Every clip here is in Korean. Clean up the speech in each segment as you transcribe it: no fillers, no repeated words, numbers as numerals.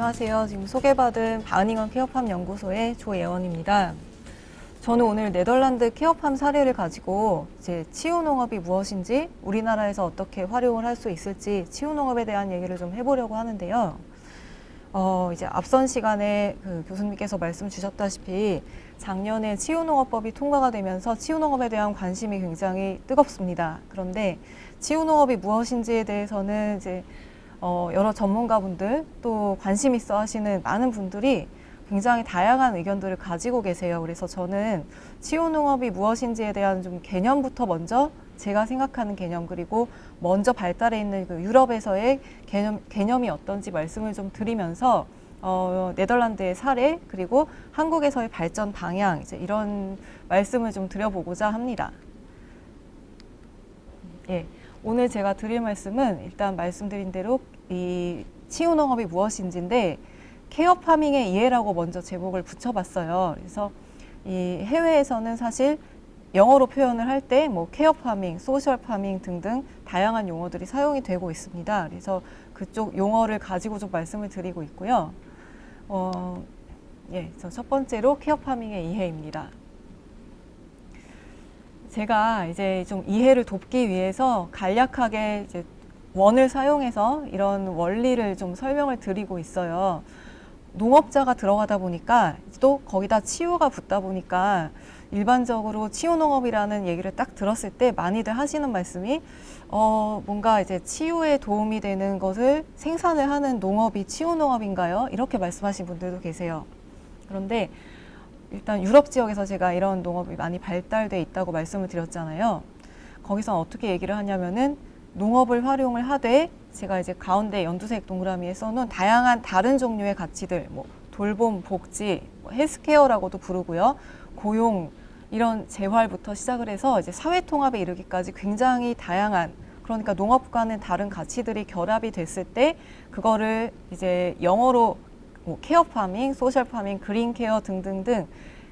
안녕하세요. 지금 소개받은 바흐닝엄 케어팜 연구소의 조예원입니다. 저는 오늘 네덜란드 케어팜 사례를 가지고 이제 치유농업이 무엇인지, 우리나라에서 어떻게 활용을 할 수 있을지 치유농업에 대한 얘기를 좀 해보려고 하는데요. 이제 앞선 시간에 그 교수님께서 말씀 주셨다시피 작년에 치유농업법이 통과가 되면서 치유농업에 대한 관심이 굉장히 뜨겁습니다. 그런데 치유농업이 무엇인지에 대해서는 이제 여러 전문가분들 또 관심 있어 하시는 많은 분들이 굉장히 다양한 의견들을 가지고 계세요. 그래서 저는 치유농업이 무엇인지에 대한 좀 개념부터 먼저 제가 생각하는 개념, 그리고 먼저 발달해 있는 그 유럽에서의 개념이 어떤지 말씀을 좀 드리면서 네덜란드의 사례, 그리고 한국에서의 발전 방향, 이제 이런 말씀을 좀 드려보고자 합니다. 예. 오늘 제가 드릴 말씀은 일단 말씀드린 대로 이 치유농업이 무엇인지인데, 케어파밍의 이해라고 먼저 제목을 붙여봤어요. 그래서 이 해외에서는 사실 영어로 표현을 할 때 뭐 케어파밍, 소셜파밍 등등 다양한 용어들이 사용이 되고 있습니다. 그래서 그쪽 용어를 가지고 좀 말씀을 드리고 있고요. 첫 번째로 케어파밍의 이해입니다. 제가 이제 좀 이해를 돕기 위해서 간략하게 이제 원을 사용해서 이런 원리를 좀 설명을 드리고 있어요. 농업자가 들어가다 보니까 또 거기다 치유가 붙다 보니까 일반적으로 치유농업이라는 얘기를 딱 들었을 때 많이들 하시는 말씀이 뭔가 이제 치유에 도움이 되는 것을 생산을 하는 농업이 치유농업인가요? 이렇게 말씀하신 분들도 계세요. 그런데 일단 유럽 지역에서 제가 이런 농업이 많이 발달돼 있다고 말씀을 드렸잖아요. 거기서 어떻게 얘기를 하냐면은 농업을 활용을 하되, 제가 이제 가운데 연두색 동그라미에 써놓은 다양한 다른 종류의 가치들, 뭐 돌봄, 복지, 헬스케어라고도 부르고요, 고용, 이런 재활부터 시작을 해서 이제 사회통합에 이르기까지 굉장히 다양한, 그러니까 농업과는 다른 가치들이 결합이 됐을 때 그거를 이제 영어로 뭐 케어파밍, 소셜파밍, 그린케어 등등등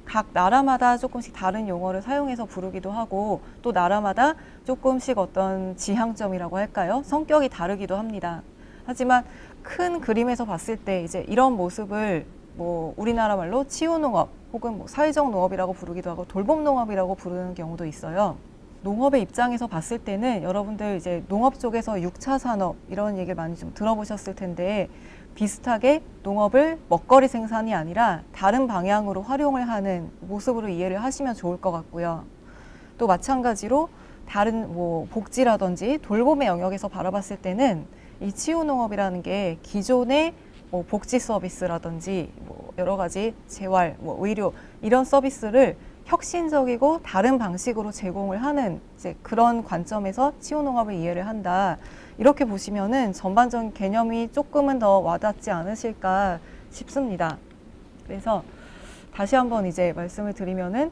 각 나라마다 조금씩 다른 용어를 사용해서 부르기도 하고, 또 나라마다 조금씩 어떤 지향점이라고 할까요? 성격이 다르기도 합니다. 하지만 큰 그림에서 봤을 때 이제 이런 모습을 뭐 우리나라 말로 치유농업 혹은 뭐 사회적 농업이라고 부르기도 하고 돌봄농업이라고 부르는 경우도 있어요. 농업의 입장에서 봤을 때는 여러분들 이제 농업 쪽에서 6차 산업 이런 얘기를 많이 좀 들어보셨을 텐데, 비슷하게 농업을 먹거리 생산이 아니라 다른 방향으로 활용을 하는 모습으로 이해를 하시면 좋을 것 같고요. 또 마찬가지로 다른 뭐 복지라든지 돌봄의 영역에서 바라봤을 때는 이 치유농업이라는 게 기존의 뭐 복지 서비스라든지 뭐 여러 가지 재활, 뭐 의료 이런 서비스를 혁신적이고 다른 방식으로 제공을 하는 이제 그런 관점에서 치유농업을 이해를 한다. 이렇게 보시면은 전반적인 개념이 조금은 더 와닿지 않으실까 싶습니다. 그래서 다시 한번 이제 말씀을 드리면은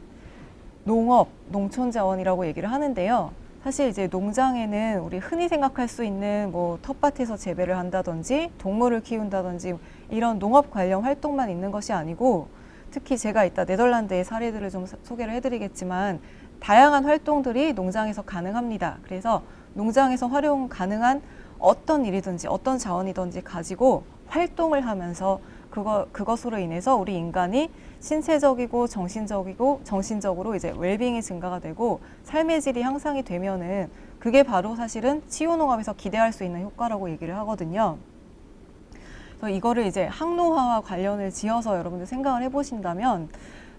농업, 농촌자원이라고 얘기를 하는데요. 사실 이제 농장에는 우리 흔히 생각할 수 있는 뭐 텃밭에서 재배를 한다든지 동물을 키운다든지 이런 농업 관련 활동만 있는 것이 아니고, 특히 제가 이따 네덜란드의 사례들을 좀 소개를 해드리겠지만 다양한 활동들이 농장에서 가능합니다. 그래서 농장에서 활용 가능한 어떤 일이든지 어떤 자원이든지 가지고 활동을 하면서 그것으로 인해서 우리 인간이 신체적이고 정신적으로 이제 웰빙이 증가가 되고 삶의 질이 향상이 되면은 그게 바로 사실은 치유농업에서 기대할 수 있는 효과라고 얘기를 하거든요. 그래서 이거를 이제 항노화와 관련을 지어서 여러분들 생각을 해보신다면,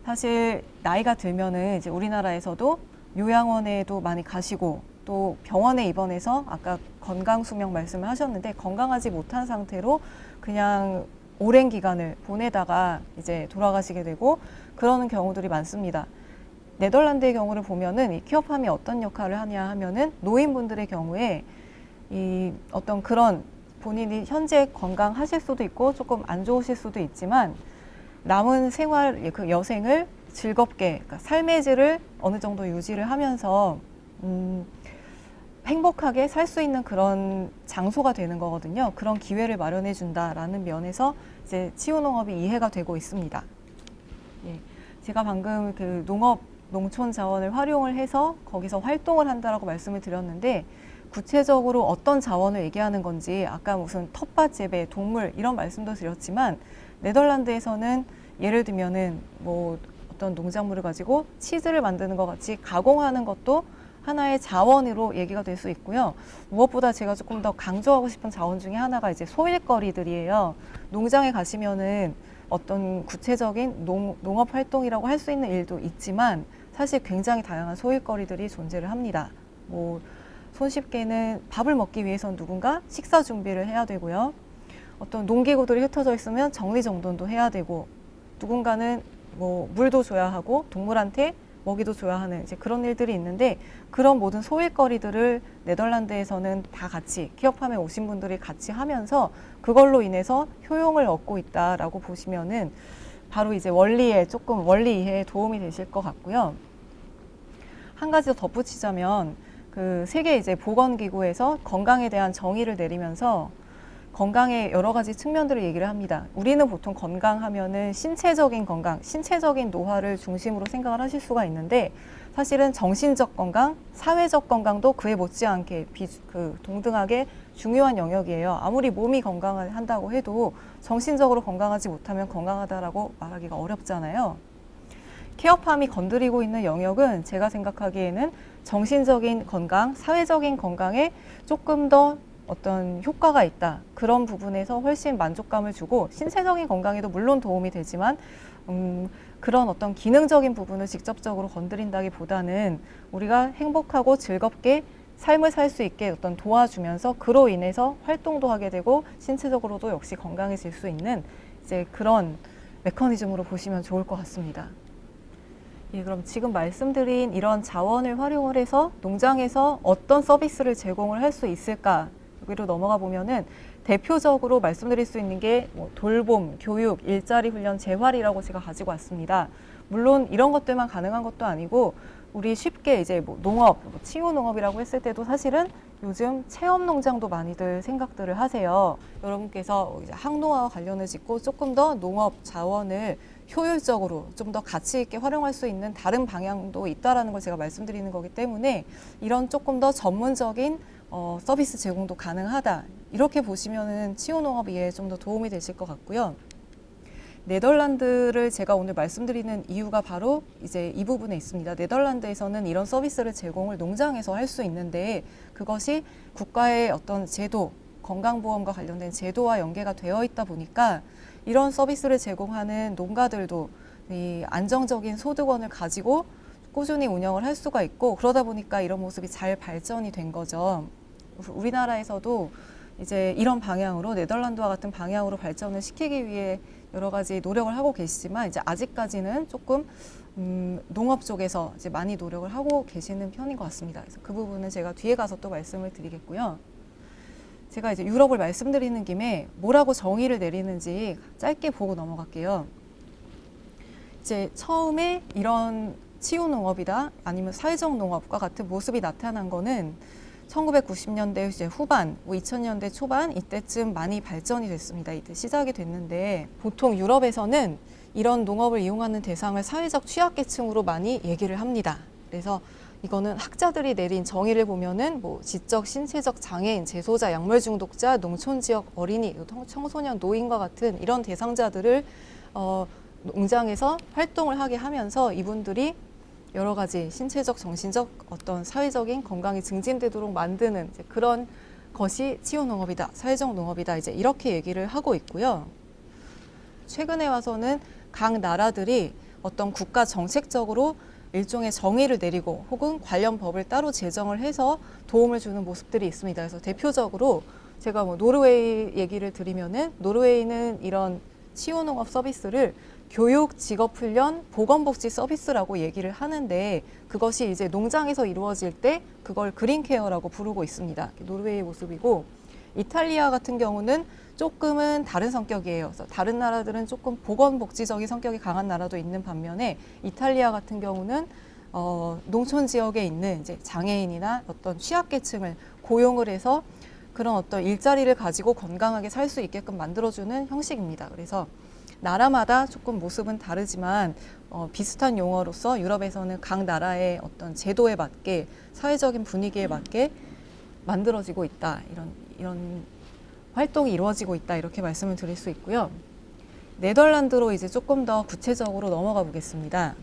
사실 나이가 들면은 이제 우리나라에서도 요양원에도 많이 가시고 또 병원에 입원해서 아까 건강수명 말씀을 하셨는데 건강하지 못한 상태로 그냥 오랜 기간을 보내다가 이제 돌아가시게 되고 그러는 경우들이 많습니다. 네덜란드의 경우를 보면은 이 케어팜이 어떤 역할을 하냐 하면은 노인분들의 경우에 이 어떤 그런 본인이 현재 건강하실 수도 있고 조금 안 좋으실 수도 있지만 남은 생활, 그 여생을 즐겁게, 그러니까 삶의 질을 어느 정도 유지를 하면서 행복하게 살 수 있는 그런 장소가 되는 거거든요. 그런 기회를 마련해 준다라는 면에서 이제 치유농업이 이해가 되고 있습니다. 예, 제가 방금 그 농촌 자원을 활용을 해서 거기서 활동을 한다라고 말씀을 드렸는데, 구체적으로 어떤 자원을 얘기하는 건지 아까 무슨 텃밭 재배, 동물 이런 말씀도 드렸지만 네덜란드에서는 예를 들면은 뭐 어떤 농작물을 가지고 치즈를 만드는 것 같이 가공하는 것도 하나의 자원으로 얘기가 될 수 있고요. 무엇보다 제가 조금 더 강조하고 싶은 자원 중에 하나가 이제 소일거리들이에요. 농장에 가시면은 어떤 구체적인 농업 활동이라고 할 수 있는 일도 있지만 사실 굉장히 다양한 소일거리들이 존재를 합니다. 뭐 손쉽게는 밥을 먹기 위해선 누군가 식사 준비를 해야 되고요. 어떤 농기구들이 흩어져 있으면 정리정돈도 해야 되고 누군가는 뭐 물도 줘야 하고 동물한테 먹이도 줘야 하는 이제 그런 일들이 있는데 그런 모든 소일거리들을 네덜란드에서는 다 같이 키업팜에 오신 분들이 같이 하면서 그걸로 인해서 효용을 얻고 있다라고 보시면은 바로 이제 원리 이해에 도움이 되실 것 같고요. 한 가지 더 덧붙이자면 그 세계 이제 보건기구에서 건강에 대한 정의를 내리면서 건강의 여러 가지 측면들을 얘기를 합니다. 우리는 보통 건강하면은 신체적인 건강, 신체적인 노화를 중심으로 생각을 하실 수가 있는데 사실은 정신적 건강, 사회적 건강도 그에 못지않게 동등하게 중요한 영역이에요. 아무리 몸이 건강한다고 해도 정신적으로 건강하지 못하면 건강하다라고 말하기가 어렵잖아요. 케어팜이 건드리고 있는 영역은 제가 생각하기에는 정신적인 건강, 사회적인 건강에 조금 더 어떤 효과가 있다. 그런 부분에서 훨씬 만족감을 주고 신체적인 건강에도 물론 도움이 되지만 그런 어떤 기능적인 부분을 직접적으로 건드린다기보다는 우리가 행복하고 즐겁게 삶을 살 수 있게 어떤 도와주면서 그로 인해서 활동도 하게 되고 신체적으로도 역시 건강해질 수 있는 이제 그런 메커니즘으로 보시면 좋을 것 같습니다. 예, 그럼 지금 말씀드린 이런 자원을 활용을 해서 농장에서 어떤 서비스를 제공을 할 수 있을까? 여기로 넘어가 보면은 대표적으로 말씀드릴 수 있는 게 뭐 돌봄, 교육, 일자리 훈련, 재활이라고 제가 가지고 왔습니다. 물론 이런 것들만 가능한 것도 아니고 우리 쉽게 이제 뭐 농업, 치유 농업이라고 했을 때도 사실은 요즘 체험 농장도 많이들 생각들을 하세요. 여러분께서 이제 항노화와 관련을 짓고 조금 더 농업 자원을 효율적으로 좀 더 가치 있게 활용할 수 있는 다른 방향도 있다라는 걸 제가 말씀드리는 거기 때문에 이런 조금 더 전문적인 서비스 제공도 가능하다. 이렇게 보시면은 치유 농업 이해에 좀 더 도움이 되실 것 같고요. 네덜란드를 제가 오늘 말씀드리는 이유가 바로 이제 이 부분에 있습니다. 네덜란드에서는 이런 서비스를 제공을 농장에서 할 수 있는데 그것이 국가의 어떤 제도, 건강보험과 관련된 제도와 연계가 되어 있다 보니까 이런 서비스를 제공하는 농가들도 이 안정적인 소득원을 가지고 꾸준히 운영을 할 수가 있고 그러다 보니까 이런 모습이 잘 발전이 된 거죠. 우리나라에서도 이제 이런 방향으로 네덜란드와 같은 방향으로 발전을 시키기 위해 여러 가지 노력을 하고 계시지만 이제 아직까지는 조금 농업 쪽에서 이제 많이 노력을 하고 계시는 편인 것 같습니다. 그래서 그 부분은 제가 뒤에 가서 또 말씀을 드리겠고요. 제가 이제 유럽을 말씀드리는 김에 뭐라고 정의를 내리는지 짧게 보고 넘어갈게요. 이제 처음에 이런 치유 농업이다 아니면 사회적 농업과 같은 모습이 나타난 거는 1990년대 이제 후반, 2000년대 초반 이때쯤 많이 발전이 됐습니다. 이때 시작이 됐는데 보통 유럽에서는 이런 농업을 이용하는 대상을 사회적 취약계층으로 많이 얘기를 합니다. 그래서 이거는 학자들이 내린 정의를 보면은 뭐 지적, 신체적 장애인, 재소자, 약물 중독자, 농촌 지역 어린이, 청소년, 노인과 같은 이런 대상자들을 농장에서 활동을 하게 하면서 이분들이 여러 가지 신체적, 정신적 어떤 사회적인 건강이 증진되도록 만드는 이제 그런 것이 치유 농업이다, 사회적 농업이다 이제 이렇게 얘기를 하고 있고요. 최근에 와서는 각 나라들이 어떤 국가 정책적으로 일종의 정의를 내리고 혹은 관련 법을 따로 제정을 해서 도움을 주는 모습들이 있습니다. 그래서 대표적으로 제가 뭐 노르웨이 얘기를 드리면은 노르웨이는 이런 치유 농업 서비스를 교육, 직업훈련, 보건복지 서비스라고 얘기를 하는데 그것이 이제 농장에서 이루어질 때 그걸 그린케어라고 부르고 있습니다. 노르웨이의 모습이고 이탈리아 같은 경우는 조금은 다른 성격이에요. 그래서 다른 나라들은 조금 보건복지적인 성격이 강한 나라도 있는 반면에 이탈리아 같은 경우는 농촌 지역에 있는 이제 장애인이나 어떤 취약계층을 고용을 해서 그런 어떤 일자리를 가지고 건강하게 살 수 있게끔 만들어주는 형식입니다. 그래서 나라마다 조금 모습은 다르지만 비슷한 용어로서 유럽에서는 각 나라의 어떤 제도에 맞게 사회적인 분위기에 맞게 만들어지고 있다. 이런 활동이 이루어지고 있다. 이렇게 말씀을 드릴 수 있고요. 네덜란드로 이제 조금 더 구체적으로 넘어가 보겠습니다.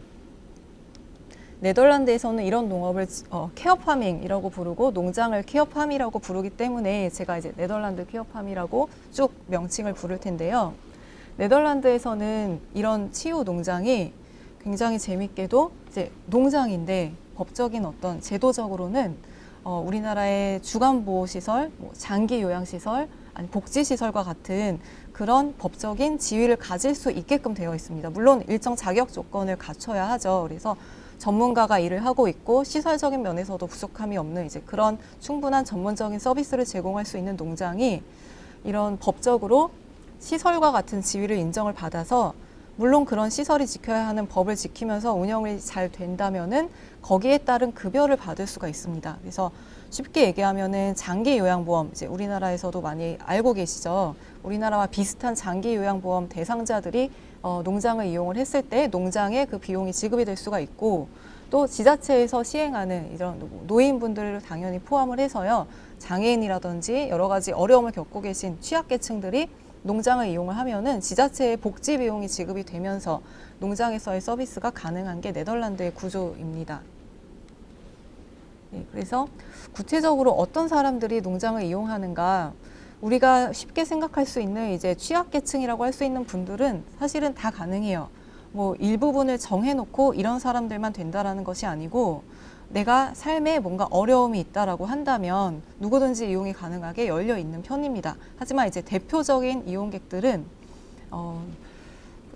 네덜란드에서는 이런 농업을 케어파밍이라고 부르고 농장을 케어팜이라고 부르기 때문에 제가 이제 네덜란드 케어팜이라고 쭉 명칭을 부를 텐데요. 네덜란드에서는 이런 치유 농장이 굉장히 재밌게도 이제 농장인데 법적인 어떤 제도적으로는 우리나라의 주간보호시설, 장기 요양시설, 아니 복지시설과 같은 그런 법적인 지위를 가질 수 있게끔 되어 있습니다. 물론 일정 자격 조건을 갖춰야 하죠. 그래서 전문가가 일을 하고 있고 시설적인 면에서도 부족함이 없는 이제 그런 충분한 전문적인 서비스를 제공할 수 있는 농장이 이런 법적으로 시설과 같은 지위를 인정을 받아서 물론 그런 시설이 지켜야 하는 법을 지키면서 운영이 잘 된다면은 거기에 따른 급여를 받을 수가 있습니다. 그래서 쉽게 얘기하면은 장기 요양보험, 이제 우리나라에서도 많이 알고 계시죠. 우리나라와 비슷한 장기 요양보험 대상자들이 농장을 이용을 했을 때 농장에 그 비용이 지급이 될 수가 있고 또 지자체에서 시행하는 이런 노인분들을 당연히 포함을 해서요. 장애인이라든지 여러 가지 어려움을 겪고 계신 취약계층들이 농장을 이용을 하면은 지자체의 복지 비용이 지급이 되면서 농장에서의 서비스가 가능한 게 네덜란드의 구조입니다. 네, 그래서 구체적으로 어떤 사람들이 농장을 이용하는가, 우리가 쉽게 생각할 수 있는 이제 취약계층이라고 할 수 있는 분들은 사실은 다 가능해요. 뭐 일부분을 정해놓고 이런 사람들만 된다라는 것이 아니고 내가 삶에 뭔가 어려움이 있다라고 한다면 누구든지 이용이 가능하게 열려 있는 편입니다. 하지만 이제 대표적인 이용객들은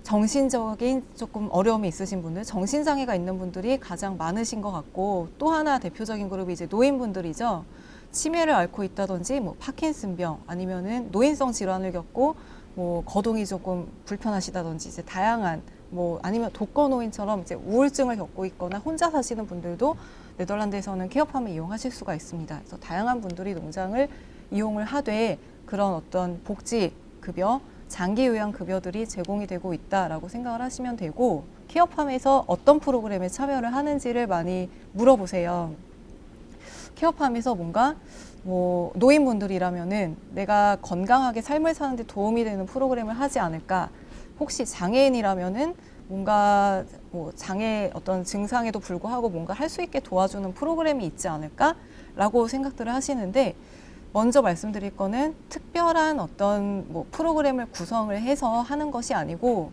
정신적인 조금 어려움이 있으신 분들, 정신장애가 있는 분들이 가장 많으신 것 같고 또 하나 대표적인 그룹이 이제 노인분들이죠. 치매를 앓고 있다든지 뭐 파킨슨병 아니면은 노인성 질환을 겪고 뭐 거동이 조금 불편하시다든지 이제 다양한 뭐 아니면 독거노인처럼 이제 우울증을 겪고 있거나 혼자 사시는 분들도 네덜란드에서는 케어팜을 이용하실 수가 있습니다. 그래서 다양한 분들이 농장을 이용을 하되 그런 어떤 복지 급여, 장기 요양 급여들이 제공이 되고 있다라고 생각을 하시면 되고 케어팜에서 어떤 프로그램에 참여를 하는지를 많이 물어보세요. 케어팜에서 뭔가 뭐 노인분들이라면은 내가 건강하게 삶을 사는데 도움이 되는 프로그램을 하지 않을까? 혹시 장애인이라면은 뭔가 뭐 장애 어떤 증상에도 불구하고 뭔가 할 수 있게 도와주는 프로그램이 있지 않을까라고 생각들을 하시는데 먼저 말씀드릴 거는 특별한 어떤 뭐 프로그램을 구성을 해서 하는 것이 아니고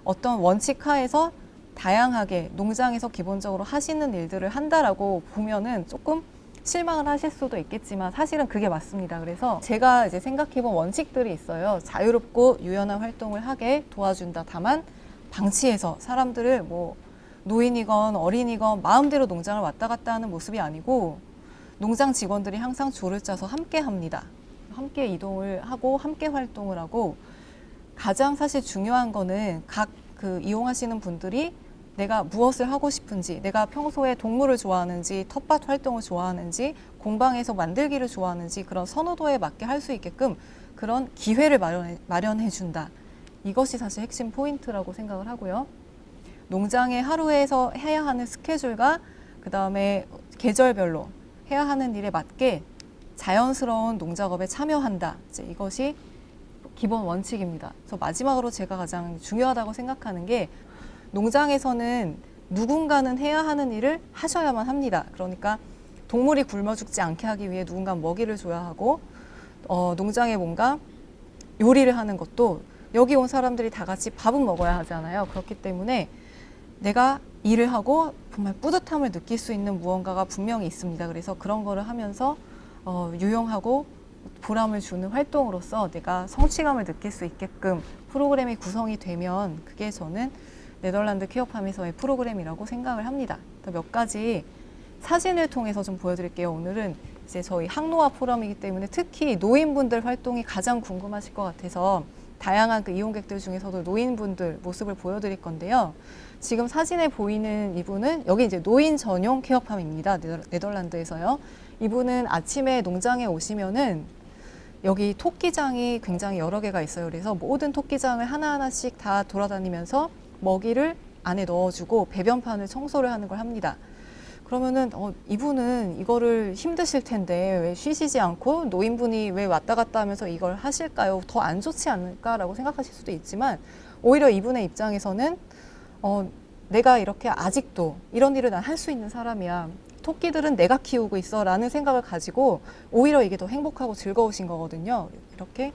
어떤 원칙 하에서 다양하게 농장에서 기본적으로 하시는 일들을 한다라고 보면은 조금 실망을 하실 수도 있겠지만 사실은 그게 맞습니다. 그래서 제가 이제 생각해본 원칙들이 있어요. 자유롭고 유연한 활동을 하게 도와준다. 다만 방치해서 사람들을 뭐 노인이건 어린이건 마음대로 농장을 왔다 갔다 하는 모습이 아니고 농장 직원들이 항상 줄을 짜서 함께 합니다. 함께 이동을 하고 함께 활동을 하고 가장 사실 중요한 거는 각 그 이용하시는 분들이 내가 무엇을 하고 싶은지, 내가 평소에 동물을 좋아하는지, 텃밭 활동을 좋아하는지, 공방에서 만들기를 좋아하는지 그런 선호도에 맞게 할 수 있게끔 그런 기회를 마련해 준다. 이것이 사실 핵심 포인트라고 생각을 하고요. 농장에 하루에서 해야 하는 스케줄과 그 다음에 계절별로 해야 하는 일에 맞게 자연스러운 농작업에 참여한다. 이제 이것이 기본 원칙입니다. 그래서 마지막으로 제가 가장 중요하다고 생각하는 게 농장에서는 누군가는 해야 하는 일을 하셔야만 합니다. 그러니까 동물이 굶어 죽지 않게 하기 위해 누군가 먹이를 줘야 하고 농장에 뭔가 요리를 하는 것도 여기 온 사람들이 다 같이 밥은 먹어야 하잖아요. 그렇기 때문에 내가 일을 하고 정말 뿌듯함을 느낄 수 있는 무언가가 분명히 있습니다. 그래서 그런 거를 하면서 유용하고 보람을 주는 활동으로서 내가 성취감을 느낄 수 있게끔 프로그램이 구성이 되면 그게 저는 네덜란드 케어팜에서의 프로그램이라고 생각을 합니다. 몇 가지 사진을 통해서 좀 보여드릴게요. 오늘은 이제 저희 항노화 포럼이기 때문에 특히 노인분들 활동이 가장 궁금하실 것 같아서 다양한 그 이용객들 중에서도 노인분들 모습을 보여드릴 건데요. 지금 사진에 보이는 이분은 여기 이제 노인 전용 케어팜입니다. 네덜란드에서요. 이분은 아침에 농장에 오시면은 여기 토끼장이 굉장히 여러 개가 있어요. 그래서 모든 토끼장을 하나하나씩 다 돌아다니면서 먹이를 안에 넣어주고 배변판을 청소를 하는 걸 합니다. 그러면은 이분은 이거를 힘드실 텐데 왜 쉬시지 않고 노인분이 왜 왔다 갔다 하면서 이걸 하실까요? 더 안 좋지 않을까라고 생각하실 수도 있지만 오히려 이분의 입장에서는 내가 이렇게 아직도 이런 일을 난 할 수 있는 사람이야. 토끼들은 내가 키우고 있어 라는 생각을 가지고 오히려 이게 더 행복하고 즐거우신 거거든요. 이렇게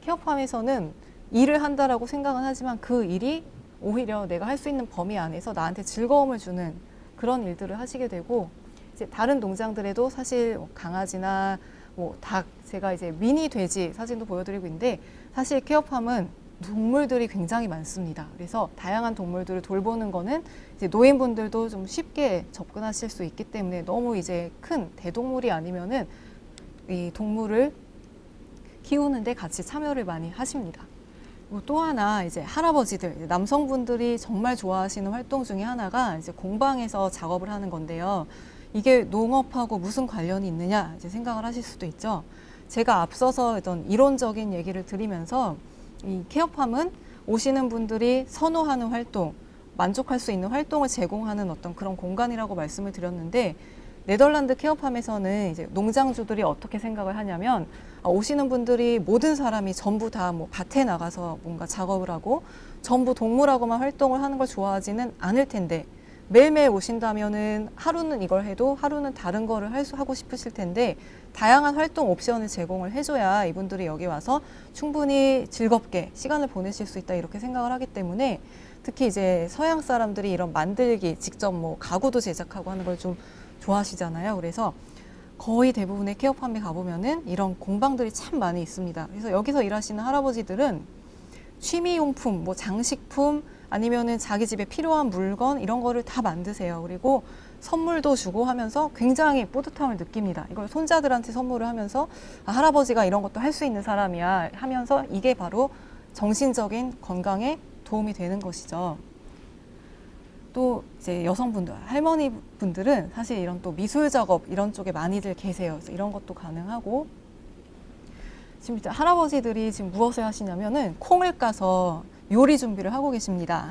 케어팜에서는 일을 한다라고 생각은 하지만 그 일이 오히려 내가 할 수 있는 범위 안에서 나한테 즐거움을 주는 그런 일들을 하시게 되고, 이제 다른 농장들에도 사실 강아지나 닭, 제가 이제 미니 돼지 사진도 보여드리고 있는데 사실 케어팜은 동물들이 굉장히 많습니다. 그래서 다양한 동물들을 돌보는 거는 이제 노인분들도 좀 쉽게 접근하실 수 있기 때문에 너무 이제 큰 대동물이 아니면은 이 동물을 키우는데 같이 참여를 많이 하십니다. 또 하나 이제 할아버지들, 남성분들이 정말 좋아하시는 활동 중에 하나가 이제 공방에서 작업을 하는 건데요. 이게 농업하고 무슨 관련이 있느냐 이제 생각을 하실 수도 있죠. 제가 앞서서 어떤 이론적인 얘기를 드리면서 이 케어팜은 오시는 분들이 선호하는 활동, 만족할 수 있는 활동을 제공하는 어떤 그런 공간이라고 말씀을 드렸는데, 네덜란드 케어팜에서는 이제 농장주들이 어떻게 생각을 하냐면 오시는 분들이 모든 사람이 전부 다 밭에 나가서 뭔가 작업을 하고 전부 동물하고만 활동을 하는 걸 좋아하지는 않을 텐데, 매일매일 오신다면은 하루는 이걸 해도 하루는 다른 거를 하고 싶으실 텐데 다양한 활동 옵션을 제공을 해줘야 이분들이 여기 와서 충분히 즐겁게 시간을 보내실 수 있다 이렇게 생각을 하기 때문에, 특히 이제 서양 사람들이 이런 만들기, 직접 가구도 제작하고 하는 걸 좀 좋아하시잖아요. 그래서 거의 대부분의 케어팜에 가보면은 이런 공방들이 참 많이 있습니다. 그래서 여기서 일하시는 할아버지들은 취미용품, 장식품, 아니면은 자기 집에 필요한 물건 이런 거를 다 만드세요. 그리고 선물도 주고 하면서 굉장히 뿌듯함을 느낍니다. 이걸 손자들한테 선물을 하면서 할아버지가 이런 것도 할 수 있는 사람이야 하면서 이게 바로 정신적인 건강에 도움이 되는 것이죠. 또 이제 여성분들, 할머니 분들은 사실 이런 또 미술 작업 이런 쪽에 많이들 계세요. 그래서 이런 것도 가능하고, 지금 이제 할아버지들이 지금 무엇을 하시냐면은 콩을 까서 요리 준비를 하고 계십니다.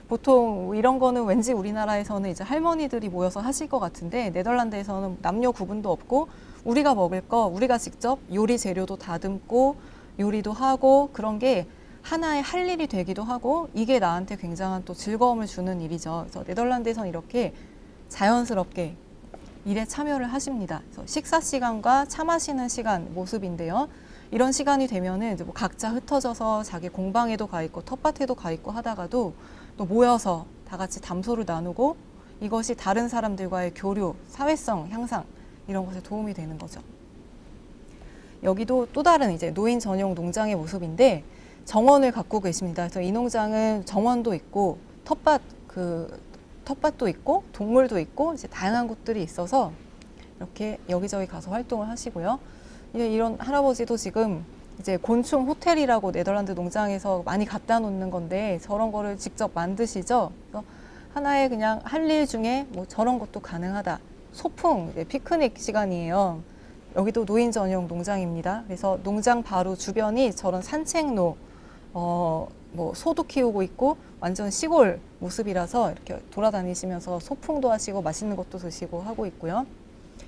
보통 이런 거는 왠지 우리나라에서는 이제 할머니들이 모여서 하실 것 같은데, 네덜란드에서는 남녀 구분도 없고 우리가 먹을 거 우리가 직접 요리 재료도 다듬고 요리도 하고 그런 게 하나의 할 일이 되기도 하고, 이게 나한테 굉장한 또 즐거움을 주는 일이죠. 그래서 네덜란드에서는 이렇게 자연스럽게 일에 참여를 하십니다. 그래서 식사 시간과 차 마시는 시간 모습인데요. 이런 시간이 되면은 이제 각자 흩어져서 자기 공방에도 가 있고 텃밭에도 가 있고 하다가도 또 모여서 다 같이 담소를 나누고, 이것이 다른 사람들과의 교류, 사회성 향상 이런 것에 도움이 되는 거죠. 여기도 또 다른 이제 노인 전용 농장의 모습인데 정원을 갖고 계십니다. 그래서 이 농장은 정원도 있고 텃밭도 있고 동물도 있고 이제 다양한 곳들이 있어서 이렇게 여기저기 가서 활동을 하시고요. 이런 할아버지도 지금 이제 곤충 호텔이라고 네덜란드 농장에서 많이 갖다 놓는 건데 저런 거를 직접 만드시죠. 그래서 하나의 그냥 할 일 중에 저런 것도 가능하다. 소풍, 피크닉 시간이에요. 여기도 노인 전용 농장입니다. 그래서 농장 바로 주변이 저런 산책로, 소도 키우고 있고 완전 시골 모습이라서 이렇게 돌아다니시면서 소풍도 하시고 맛있는 것도 드시고 하고 있고요.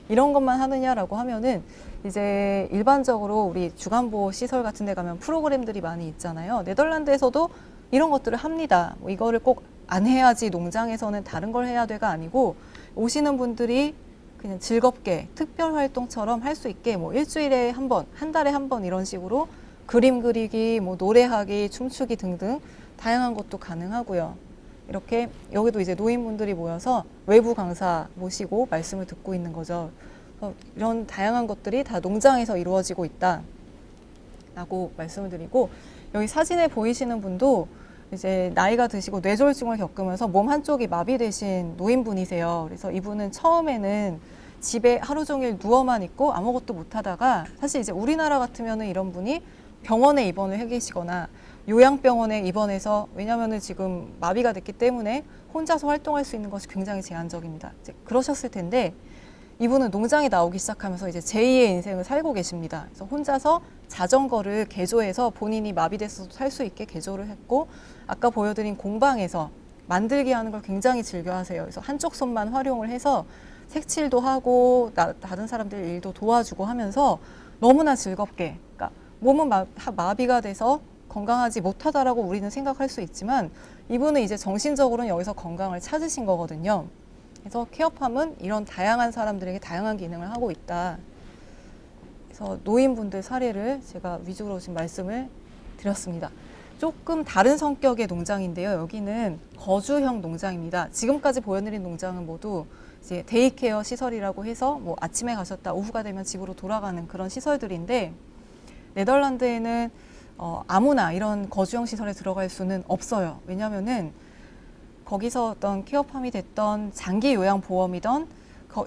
이런 것만 하느냐라고 하면은 이제 일반적으로 우리 주간보호 시설 같은 데 가면 프로그램들이 많이 있잖아요. 네덜란드에서도 이런 것들을 합니다. 이거를 꼭 안 해야지 농장에서는 다른 걸 해야 돼가 아니고, 오시는 분들이 그냥 즐겁게 특별 활동처럼 할 수 있게 일주일에 한 번, 한 달에 한 번 이런 식으로 그림 그리기, 노래하기, 춤추기 등등 다양한 것도 가능하고요. 이렇게 여기도 이제 노인분들이 모여서 외부 강사 모시고 말씀을 듣고 있는 거죠. 이런 다양한 것들이 다 농장에서 이루어지고 있다라고 말씀을 드리고, 여기 사진에 보이시는 분도 이제 나이가 드시고 뇌졸중을 겪으면서 몸 한쪽이 마비되신 노인분이세요. 그래서 이분은 처음에는 집에 하루 종일 누워만 있고 아무것도 못 하다가, 사실 이제 우리나라 같으면은 이런 분이 병원에 입원을 해 계시거나 요양병원에 입원해서, 왜냐면은 지금 마비가 됐기 때문에 혼자서 활동할 수 있는 것이 굉장히 제한적입니다. 이제 그러셨을 텐데 이분은 농장에 나오기 시작하면서 이제 제2의 인생을 살고 계십니다. 그래서 혼자서 자전거를 개조해서 본인이 마비돼서도 살 수 있게 개조를 했고, 아까 보여드린 공방에서 만들기 하는 걸 굉장히 즐겨 하세요. 그래서 한쪽 손만 활용을 해서 색칠도 하고 다른 사람들 일도 도와주고 하면서 너무나 즐겁게, 그러니까 몸은 마비가 돼서 건강하지 못하다라고 우리는 생각할 수 있지만 이분은 이제 정신적으로는 여기서 건강을 찾으신 거거든요. 그래서 케어팜은 이런 다양한 사람들에게 다양한 기능을 하고 있다. 그래서 노인분들 사례를 제가 위주로 지금 말씀을 드렸습니다. 조금 다른 성격의 농장인데요. 여기는 거주형 농장입니다. 지금까지 보여드린 농장은 모두 이제 데이케어 시설이라고 해서 뭐 아침에 가셨다 오후가 되면 집으로 돌아가는 그런 시설들인데, 네덜란드에는 아무나 이런 거주형 시설에 들어갈 수는 없어요. 왜냐하면은 거기서 어떤 케어팜이 됐던 장기 요양보험이던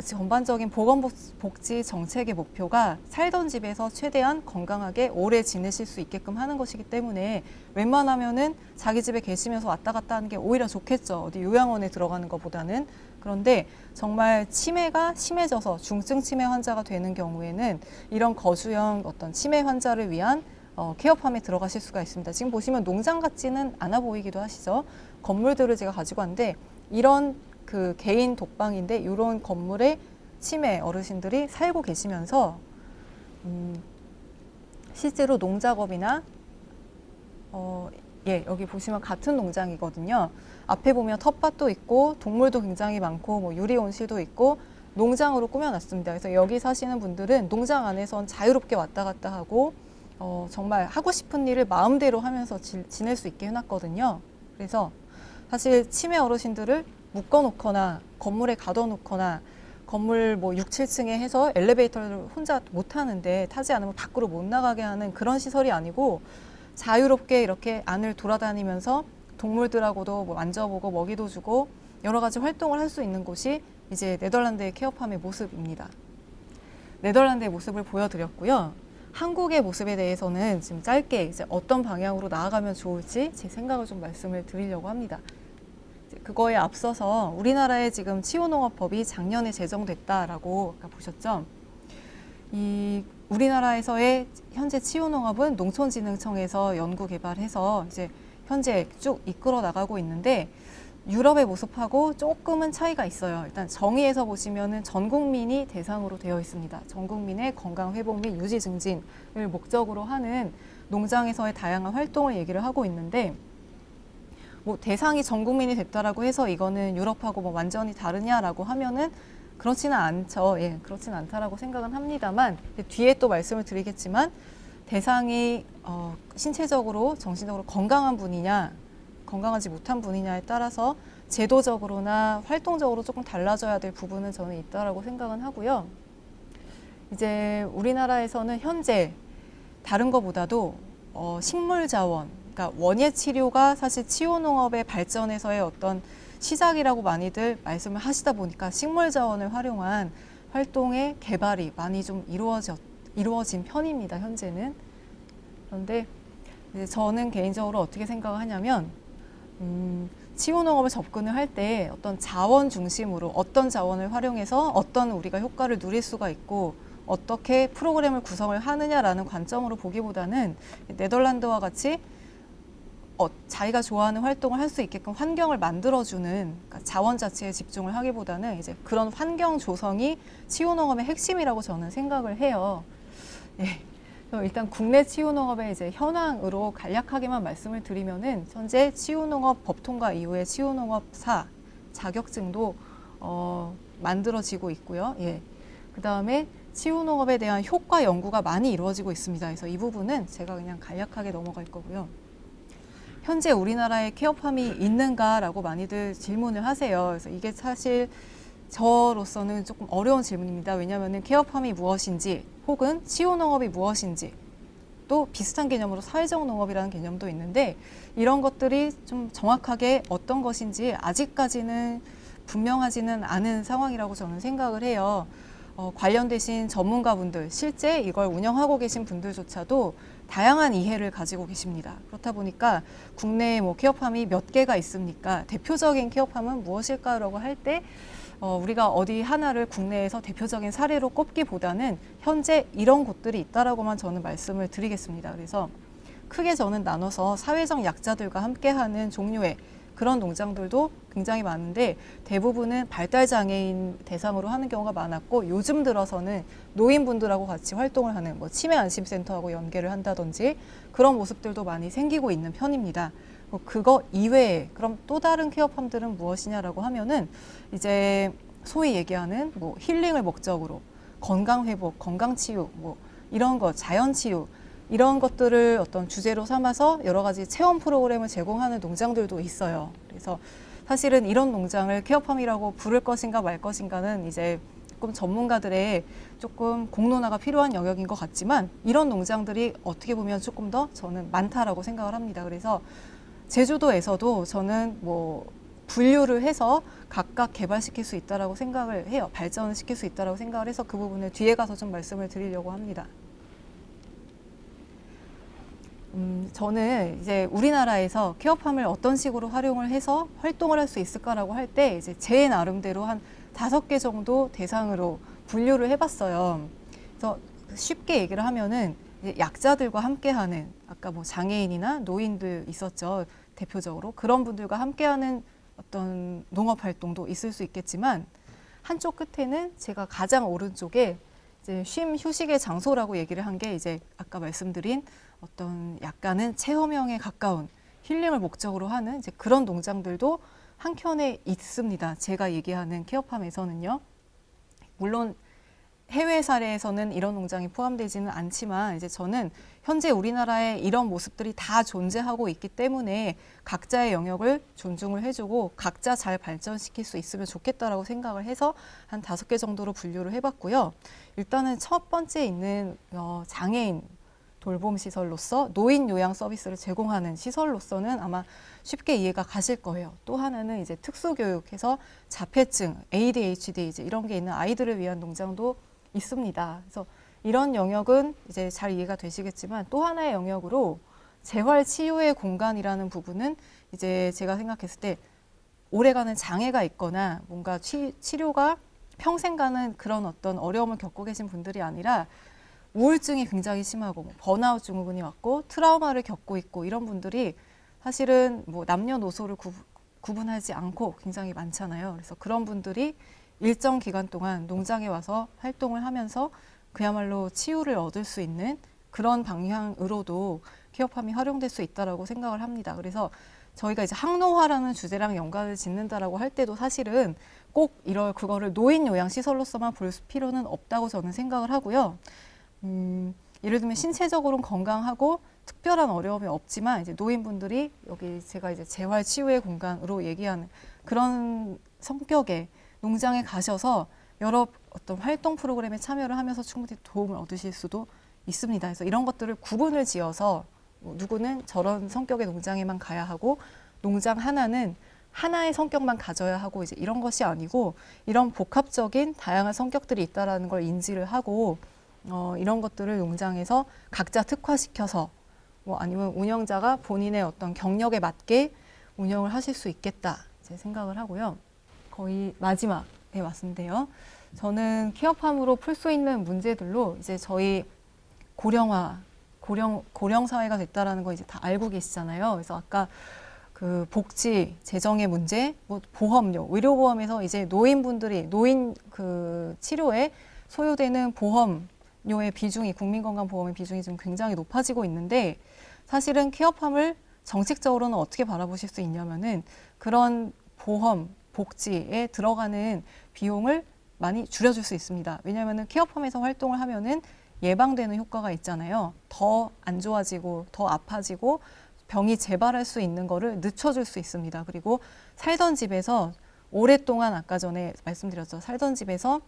전반적인 보건복지 정책의 목표가 살던 집에서 최대한 건강하게 오래 지내실 수 있게끔 하는 것이기 때문에 웬만하면은 자기 집에 계시면서 왔다 갔다 하는 게 오히려 좋겠죠. 어디 요양원에 들어가는 것보다는. 그런데 정말 치매가 심해져서 중증 치매 환자가 되는 경우에는 이런 거주형 어떤 치매 환자를 위한 케어팜에 들어가실 수가 있습니다. 지금 보시면 농장 같지는 않아 보이기도 하시죠. 건물들을 제가 가지고 왔는데 이런 그 개인 독방인데 이런 건물에 치매 어르신들이 살고 계시면서 실제로 농작업이나 여기 보시면 같은 농장이거든요. 앞에 보면 텃밭도 있고 동물도 굉장히 많고 뭐 유리 온실도 있고 농장으로 꾸며놨습니다. 그래서 여기 사시는 분들은 농장 안에선 자유롭게 왔다 갔다 하고 정말 하고 싶은 일을 마음대로 하면서 지낼 수 있게 해놨거든요. 그래서 사실 치매 어르신들을 묶어놓거나 건물에 가둬놓거나 건물 뭐 6, 7층에 해서 엘리베이터를 혼자 못 타는데 타지 않으면 밖으로 못 나가게 하는 그런 시설이 아니고 자유롭게 이렇게 안을 돌아다니면서 동물들하고도 뭐 만져보고 먹이도 주고 여러 가지 활동을 할 수 있는 곳이 이제 네덜란드의 케어팜의 모습입니다. 네덜란드의 모습을 보여드렸고요. 한국의 모습에 대해서는 지금 짧게 이제 어떤 방향으로 나아가면 좋을지 제 생각을 좀 말씀을 드리려고 합니다. 그거에 앞서서 우리나라의 지금 치유농업법이 작년에 제정됐다라고 아까 보셨죠? 이 우리나라에서의 현재 치유농업은 농촌진흥청에서 연구개발해서 이제 현재 쭉 이끌어 나가고 있는데 유럽의 모습하고 조금은 차이가 있어요. 일단 정의에서 보시면은 전 국민이 대상으로 되어 있습니다. 전 국민의 건강 회복 및 유지 증진을 목적으로 하는 농장에서의 다양한 활동을 얘기를 하고 있는데, 뭐 대상이 전 국민이 됐다라고 해서 이거는 유럽하고 뭐 완전히 다르냐라고 하면은 그렇지는 않죠. 그렇지는 않다라고 생각은 합니다만 뒤에 또 말씀을 드리겠지만 대상이 신체적으로 정신적으로 건강한 분이냐 건강하지 못한 분이냐에 따라서 제도적으로나 활동적으로 조금 달라져야 될 부분은 저는 있다라고 생각은 하고요. 이제 우리나라에서는 현재 다른 것보다도 식물 자원, 그러니까 원예 치료가 사실 치유농업의 발전에서의 어떤 시작이라고 많이들 말씀을 하시다 보니까 식물 자원을 활용한 활동의 개발이 많이 좀 이루어진 편입니다, 현재는. 그런데 이제 저는 개인적으로 어떻게 생각을 하냐면 치유농업을 접근을 할 때 어떤 자원 중심으로 어떤 자원을 활용해서 어떤 우리가 효과를 누릴 수가 있고 어떻게 프로그램을 구성을 하느냐라는 관점으로 보기보다는 네덜란드와 같이 자기가 좋아하는 활동을 할 수 있게끔 환경을 만들어주는, 그러니까 자원 자체에 집중을 하기보다는 이제 그런 환경 조성이 치유농업의 핵심이라고 저는 생각을 해요. 일단 국내 치유농업의 이제 현황으로 간략하게만 말씀을 드리면은 현재 치유농업 법 통과 이후에 치유농업사 자격증도 만들어지고 있고요. 그 다음에 치유농업에 대한 효과 연구가 많이 이루어지고 있습니다. 그래서 이 부분은 제가 그냥 간략하게 넘어갈 거고요. 현재 우리나라에 케어팜이 있는가라고 많이들 질문을 하세요. 그래서 이게 사실 저로서는 조금 어려운 질문입니다. 왜냐하면 케어팜이 무엇인지 혹은 치유농업이 무엇인지 또 비슷한 개념으로 사회적 농업이라는 개념도 있는데 이런 것들이 좀 정확하게 어떤 것인지 아직까지는 분명하지는 않은 상황이라고 저는 생각을 해요. 관련되신 전문가분들, 실제 이걸 운영하고 계신 분들조차도 다양한 이해를 가지고 계십니다. 그렇다 보니까 국내에 뭐 케어팜이 몇 개가 있습니까? 대표적인 케어팜은 무엇일까라고 할 때 우리가 어디 하나를 국내에서 대표적인 사례로 꼽기보다는 현재 이런 곳들이 있다라고만 저는 말씀을 드리겠습니다. 그래서 크게 저는 나눠서 사회적 약자들과 함께하는 종류의 그런 농장들도 굉장히 많은데 대부분은 발달장애인 대상으로 하는 경우가 많았고 요즘 들어서는 노인분들하고 같이 활동을 하는 뭐 치매안심센터하고 연계를 한다든지 그런 모습들도 많이 생기고 있는 편입니다. 그거 이외에 그럼 또 다른 케어팜들은 무엇이냐라고 하면은 이제 소위 얘기하는 뭐 힐링을 목적으로 건강 회복, 건강 치유, 뭐 이런 거, 자연 치유 이런 것들을 어떤 주제로 삼아서 여러 가지 체험 프로그램을 제공하는 농장들도 있어요. 그래서 사실은 이런 농장을 케어팜이라고 부를 것인가 말 것인가는 이제 조금 전문가들의 조금 공론화가 필요한 영역인 것 같지만 이런 농장들이 어떻게 보면 조금 더 저는 많다라고 생각을 합니다. 그래서 제주도에서도 저는 뭐 분류를 해서 각각 개발시킬 수 있다라고 생각을 해요. 발전을 시킬 수 있다라고 생각을 해서 그 부분을 뒤에 가서 좀 말씀을 드리려고 합니다. 저는 이제 우리나라에서 케어팜을 어떤 식으로 활용을 해서 활동을 할 수 있을까라고 할 때 이제 제 나름대로 한 5개 정도 대상으로 분류를 해봤어요. 그래서 쉽게 얘기를 하면은 이제 약자들과 함께하는 아까 뭐 장애인이나 노인들 있었죠. 대표적으로 그런 분들과 함께하는 어떤 농업 활동도 있을 수 있겠지만 한쪽 끝에는 제가 가장 오른쪽에 이제 쉼 휴식의 장소라고 얘기를 한 게 이제 아까 말씀드린 어떤 약간은 체험형에 가까운 힐링을 목적으로 하는 이제 그런 농장들도 한켠에 있습니다. 제가 얘기하는 케어팜에서는요. 물론 해외 사례에서는 이런 농장이 포함되지는 않지만 이제 저는 현재 우리나라에 이런 모습들이 다 존재하고 있기 때문에 각자의 영역을 존중을 해주고 각자 잘 발전시킬 수 있으면 좋겠다라고 생각을 해서 한 5개 정도로 분류를 해봤고요. 일단은 첫 번째 있는 장애인 돌봄 시설로서 노인 요양 서비스를 제공하는 시설로서는 아마 쉽게 이해가 가실 거예요. 또 하나는 이제 특수교육해서 자폐증, ADHD 이제 이런 게 있는 아이들을 위한 농장도 있습니다. 그래서 이런 영역은 이제 잘 이해가 되시겠지만 또 하나의 영역으로 재활 치유의 공간이라는 부분은 이제 제가 생각했을 때 오래가는 장애가 있거나 뭔가 치료가 평생 가는 그런 어떤 어려움을 겪고 계신 분들이 아니라 우울증이 굉장히 심하고 뭐 번아웃 증후군이 왔고 트라우마를 겪고 있고 이런 분들이 사실은 뭐 남녀노소를 구분하지 않고 굉장히 많잖아요. 그래서 그런 분들이 일정 기간 동안 농장에 와서 활동을 하면서 그야말로 치유를 얻을 수 있는 그런 방향으로도 케어팜이 활용될 수 있다라고 생각을 합니다. 그래서 저희가 이제 항노화라는 주제랑 연관을 짓는다라고 할 때도 사실은 꼭 그거를 노인 요양 시설로서만 볼 필요는 없다고 저는 생각을 하고요. 예를 들면 신체적으로는 건강하고 특별한 어려움이 없지만 이제 노인분들이 여기 제가 이제 재활 치유의 공간으로 얘기하는 그런 성격의 농장에 가셔서 여러 어떤 활동 프로그램에 참여를 하면서 충분히 도움을 얻으실 수도 있습니다. 그래서 이런 것들을 구분을 지어서 뭐 누구는 저런 성격의 농장에만 가야 하고 농장 하나는 하나의 성격만 가져야 하고 이제 이런 것이 아니고 이런 복합적인 다양한 성격들이 있다라는 걸 인지를 하고 이런 것들을 농장에서 각자 특화시켜서 뭐 아니면 운영자가 본인의 어떤 경력에 맞게 운영을 하실 수 있겠다 제 생각을 하고요. 거의 마지막에 왔는데요. 저는 케어팜으로 풀 수 있는 문제들로 이제 저희 고령 사회가 됐다라는 거 이제 다 알고 계시잖아요. 그래서 아까 그 복지 재정의 문제, 뭐 보험료, 의료보험에서 이제 노인분들이 노인 그 치료에 소요되는 보험료의 비중이 국민건강보험의 비중이 지금 굉장히 높아지고 있는데 사실은 케어팜을 정책적으로는 어떻게 바라보실 수 있냐면은 그런 보험 복지에 들어가는 비용을 많이 줄여줄 수 있습니다. 왜냐하면 케어팜에서 활동을 하면은 예방되는 효과가 있잖아요. 더 안 좋아지고 더 아파지고 병이 재발할 수 있는 거를 늦춰줄 수 있습니다. 그리고 살던 집에서 오랫동안 아까 전에 말씀드렸죠. 살던 집에서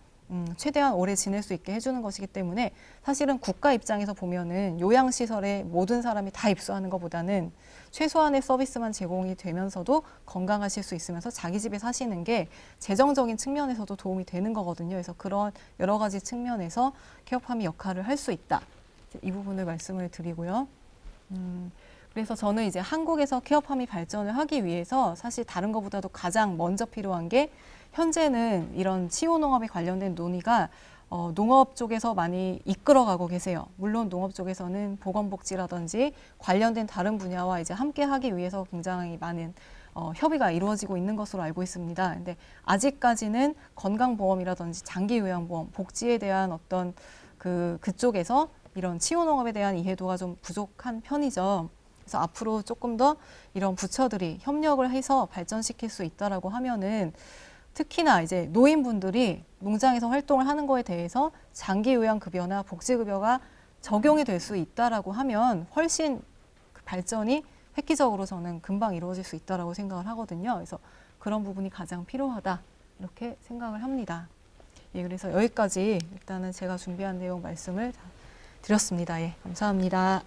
최대한 오래 지낼 수 있게 해주는 것이기 때문에 사실은 국가 입장에서 보면은 요양시설에 모든 사람이 다 입소하는 것보다는 최소한의 서비스만 제공이 되면서도 건강하실 수 있으면서 자기 집에 사시는 게 재정적인 측면에서도 도움이 되는 거거든요. 그래서 그런 여러 가지 측면에서 케어팜이 역할을 할 수 있다. 이 부분을 말씀을 드리고요. 그래서 저는 이제 한국에서 케어팜이 발전을 하기 위해서 사실 다른 것보다도 가장 먼저 필요한 게 현재는 이런 치유 농업에 관련된 논의가 농업 쪽에서 많이 이끌어가고 계세요. 물론 농업 쪽에서는 보건복지라든지 관련된 다른 분야와 이제 함께 하기 위해서 굉장히 많은 협의가 이루어지고 있는 것으로 알고 있습니다. 근데 아직까지는 건강보험이라든지 장기요양보험, 복지에 대한 어떤 그쪽에서 이런 치유농업에 대한 이해도가 좀 부족한 편이죠. 그래서 앞으로 조금 더 이런 부처들이 협력을 해서 발전시킬 수 있다라고 하면은 특히나 이제 노인분들이 농장에서 활동을 하는 거에 대해서 장기요양급여나 복지급여가 적용이 될 수 있다라고 하면 훨씬 그 발전이 획기적으로 저는 금방 이루어질 수 있다라고 생각을 하거든요. 그래서 그런 부분이 가장 필요하다 이렇게 생각을 합니다. 예, 그래서 여기까지 일단은 제가 준비한 내용 말씀을 드렸습니다. 예, 감사합니다.